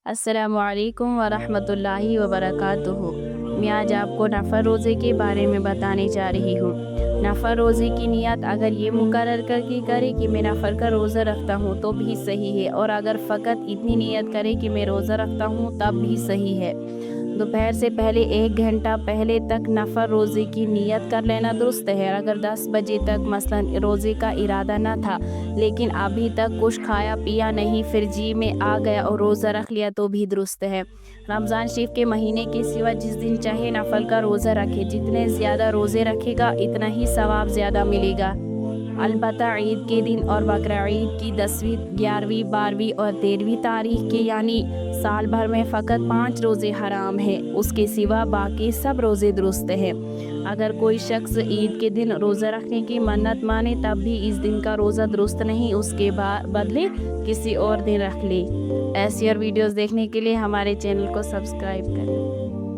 अस्सलामु अलैकुम वरहमतुल्लाहि वबरकातुहू। मैं आज आपको नफ़ल रोज़े के बारे में बताने जा रही हूँ। नफ़ल रोज़े की नियत अगर ये मुकर्रर करके करे कि मैं नफ़ल का रोज़ा रखता हूँ तो भी सही है, और अगर फ़कत इतनी नियत करे कि मैं रोज़ा रखता हूँ तब भी सही है। दोपहर से पहले 1 घंटा पहले तक नफ़ल रोज़े की नियत कर लेना दुरुस्त है। अगर 10 बजे तक मसलन रोज़े का इरादा न था लेकिन अभी तक कुछ खाया पिया नहीं, फिर जी में आ गया और रोज़ा रख लिया तो भी दुरुस्त है। रमज़ान शरीफ के महीने के सिवा जिस दिन चाहे नफ़ल का रोज़ा रखे, जितने ज़्यादा रोज़े रखेगा इतना ही सवाब ज़्यादा मिलेगा। अलबत्ता ईद के दिन और बकरा ईद की 10वीं, 11वीं, 12वीं और 13वीं तारीख के यानी साल भर में फ़कत 5 रोज़े हराम हैं, उसके सिवा बाकी सब रोज़े दुरुस्त हैं। अगर कोई शख्स ईद के दिन रोज़ा रखने की मन्नत माने तब भी इस दिन का रोज़ा दुरुस्त नहीं, उसके बदले किसी और दिन रख ले। ऐसी और वीडियोस देखने के लिए हमारे चैनल को सब्सक्राइब करें।